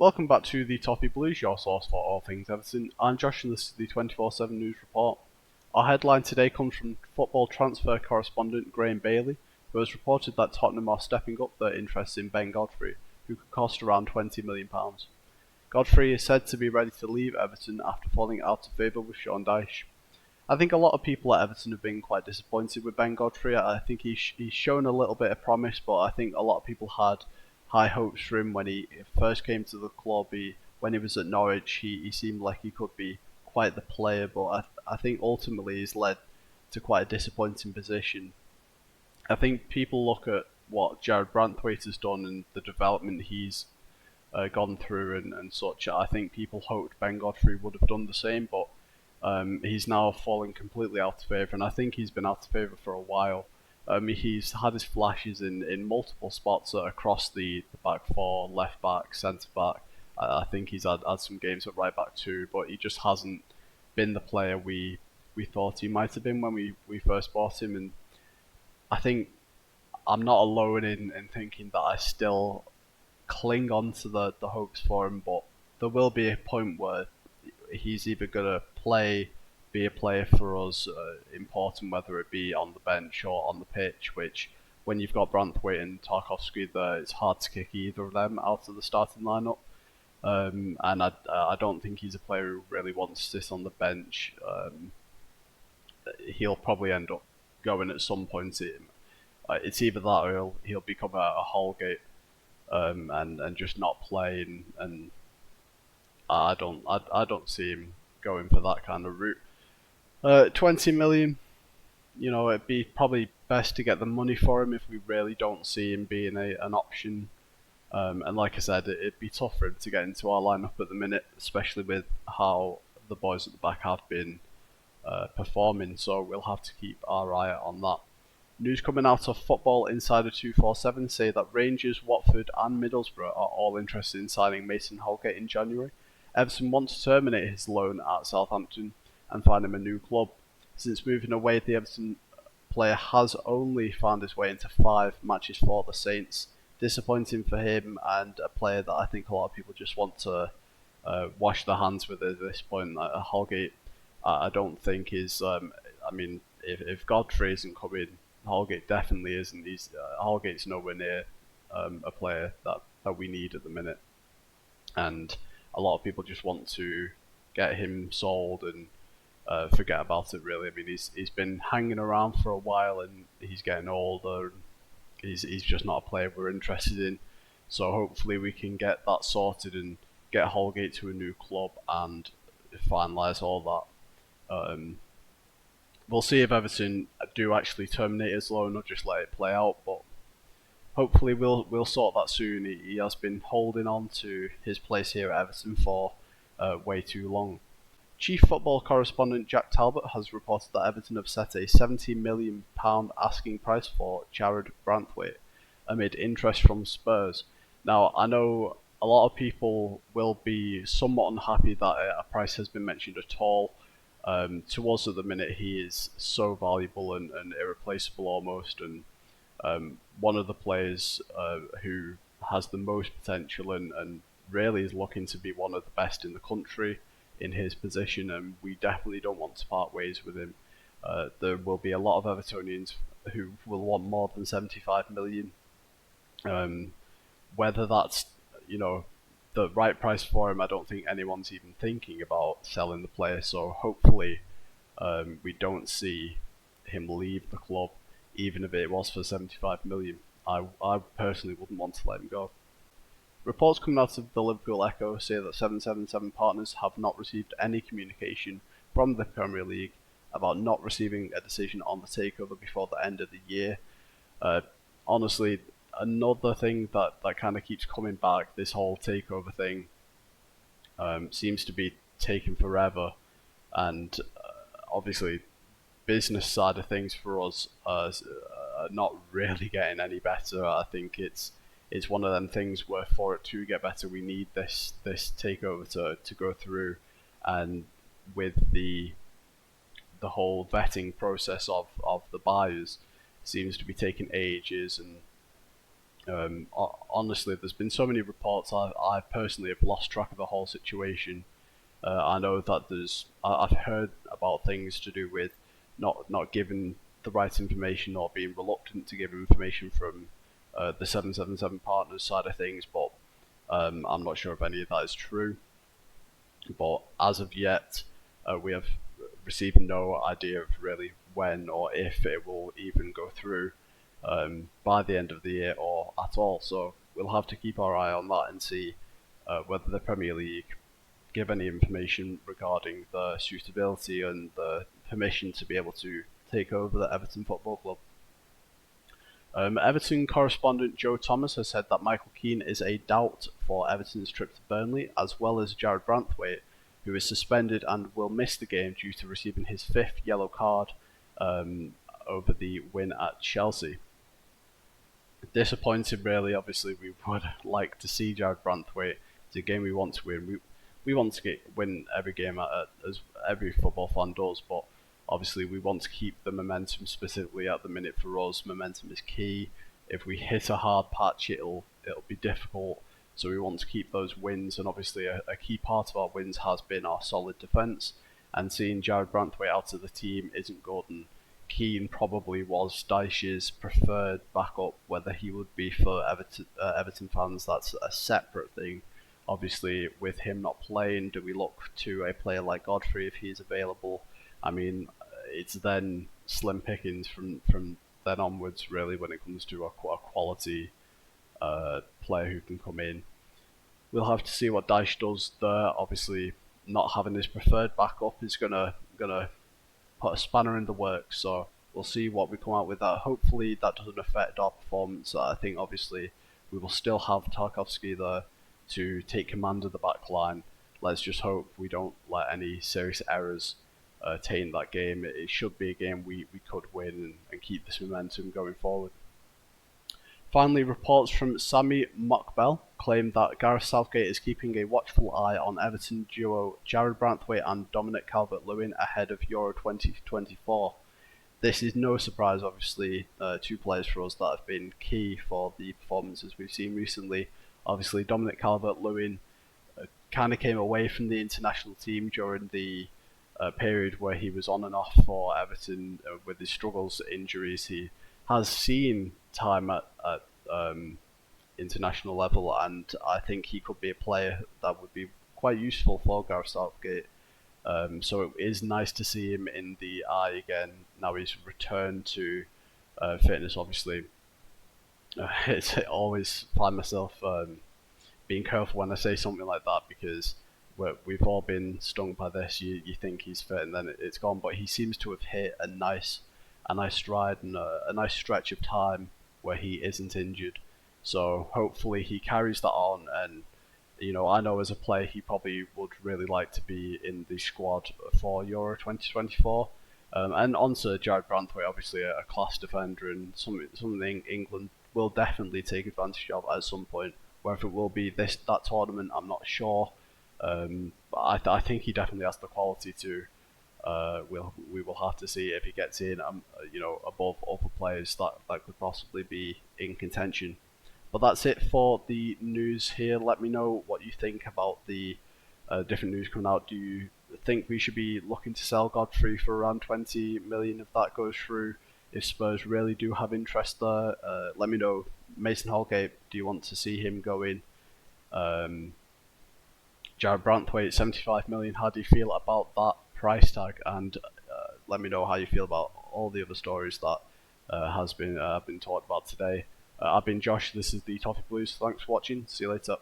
Welcome back to the Toffee Blues, your source for all things Everton. I'm Josh and this is the 24/7 News Report. Our headline today comes from football transfer correspondent Graham Bailey, who has reported that Tottenham are stepping up their interest in Ben Godfrey, who could cost around £20 million. Godfrey is said to be ready to leave Everton after falling out of favour with Sean Dyche. I think a lot of people at Everton have been quite disappointed with Ben Godfrey. I think he's shown a little bit of promise, but I think a lot of people had high hopes for him when he first came to the club. When he was at Norwich, he seemed like he could be quite the player, but I think ultimately he's led to quite a disappointing position. I think people look at what Jarrad Branthwaite has done and the development he's gone through and such. I think people hoped Ben Godfrey would have done the same, but he's now fallen completely out of favour, and I think he's been out of favour for a while. He's had his flashes in multiple spots across the back four, left back, centre back. I think he's had some games at right back too, but he just hasn't been the player we thought he might have been when we first bought him. And I think I'm not alone in thinking that I still cling on to the hopes for him, but there will be a point where he's either going to be a player for us, important, whether it be on the bench or on the pitch, which when you've got Branthwaite and Tarkowski there, it's hard to kick either of them out of the starting lineup. And I don't think he's a player who really wants to sit on the bench. He'll probably end up going at some point. It's either that or he'll become a Holgate and just not play, and I don't see him going for that kind of route. 20 million, it'd be probably best to get the money for him if we really don't see him being an option. And like I said, it'd be tough for him to get into our lineup at the minute, especially with how the boys at the back have been performing. So we'll have to keep our eye on that. News coming out of Football Insider 247 say that Rangers, Watford and Middlesbrough are all interested in signing Mason Holgate in January. Everton want to terminate his loan at Southampton and find him a new club. Since moving away, the Everton player has only found his way into 5 matches for the Saints. Disappointing for him, and a player that I think a lot of people just want to wash their hands with at this point. Holgate, I don't think is. If Godfrey isn't coming, Holgate definitely isn't. Holgate's nowhere near a player that we need at the minute, and a lot of people just want to get him sold and forget about it. Really, I mean, he's been hanging around for a while, and he's getting older. And he's just not a player we're interested in. So hopefully we can get that sorted and get Holgate to a new club and finalise all that. We'll see if Everton do actually terminate his loan or just let it play out, but hopefully we'll sort that soon. He has been holding on to his place here at Everton for way too long. Chief football correspondent Jack Talbot has reported that Everton have set a £70 million asking price for Jarrad Branthwaite amid interest from Spurs. Now, I know a lot of people will be somewhat unhappy that a price has been mentioned at all. To us at the minute, he is so valuable and irreplaceable almost, and one of the players who has the most potential and really is looking to be one of the best in the country in his position, and we definitely don't want to part ways with him. There will be a lot of Evertonians who will want more than 75 million. Whether that's the right price for him, I don't think anyone's even thinking about selling the player. So hopefully we don't see him leave the club, even if it was for 75 million. I personally wouldn't want to let him go. Reports coming out of the Liverpool Echo say that 777 partners have not received any communication from the Premier League about not receiving a decision on the takeover before the end of the year. Honestly, another thing that kind of keeps coming back, this whole takeover thing, seems to be taking forever, and obviously business side of things for us are not really getting any better. I think it's one of them things where for it to get better, we need this takeover to go through, and with the whole vetting process of the buyers seems to be taking ages, and Honestly, there's been so many reports. I personally have lost track of the whole situation. I know that I've heard about things to do with not giving the right information or being reluctant to give information from the 777 partners side of things, but I'm not sure if any of that is true. But as of yet, we have received no idea of really when or if it will even go through by the end of the year or at all. So we'll have to keep our eye on that and see whether the Premier League give any information regarding the suitability and the permission to be able to take over the Everton Football Club. Everton correspondent Joe Thomas has said that Michael Keane is a doubt for Everton's trip to Burnley, as well as Jarrad Branthwaite, who is suspended and will miss the game due to receiving his 5th yellow card over the win at Chelsea. Disappointing, really. Obviously, we would like to see Jarrad Branthwaite. It's a game we want to win. We want to win every game, as every football fan does, but obviously we want to keep the momentum. Specifically at the minute for us, momentum is key. If we hit a hard patch, it'll be difficult. So we want to keep those wins, and obviously a key part of our wins has been our solid defence. And seeing Jarrad Branthwaite out of the team isn't good. And Keane probably was Dyche's preferred backup. Whether he would be for Everton fans, that's a separate thing. Obviously, with him not playing, do we look to a player like Godfrey if he's available? I mean, it's then slim pickings from then onwards, really, when it comes to a quality player who can come in. We'll have to see what Dyche does there. Obviously, not having his preferred backup is gonna put a spanner in the works. So we'll see what we come out with that. Hopefully, that doesn't affect our performance. I think obviously we will still have Tarkowski there to take command of the back line. Let's just hope we don't let any serious errors taint that game. It should be a game we could win and keep this momentum going forward. Finally, reports from Sami Mokbel claim that Gareth Southgate is keeping a watchful eye on Everton duo Jarrad Branthwaite and Dominic Calvert-Lewin ahead of Euro 2024. This is no surprise, obviously, 2 players for us that have been key for the performances we've seen recently. Obviously, Dominic Calvert-Lewin kind of came away from the international team during the period where he was on and off for Everton with his struggles, injuries. He has seen time at international level, and I think he could be a player that would be quite useful for Gareth Southgate. So it is nice to see him in the eye again. Now he's returned to fitness, obviously. I always find myself being careful when I say something like that, because we've all been stung by this. You think he's fit and then it's gone, but he seems to have hit a nice stride and a nice stretch of time where he isn't injured. So hopefully he carries that on, and I know as a player he probably would really like to be in the squad for Euro 2024. And onto Jarrad Branthwaite, obviously a class defender and something England will definitely take advantage of at some point. Whether it will be that tournament, I'm not sure. But I think he definitely has the quality to. We will have to see if he gets in, above other players that could possibly be in contention. But that's it for the news here. Let me know what you think about the different news coming out. Do you think we should be looking to sell Godfrey for around 20 million if that goes through? If Spurs really do have interest there, let me know. Mason Holgate, do you want to see him go in? Jarrad Branthwaite, 75 million. How do you feel about that price tag? And let me know how you feel about all the other stories that has been talked about today. I've been Josh. This is the Toffee Blues. Thanks for watching. See you later.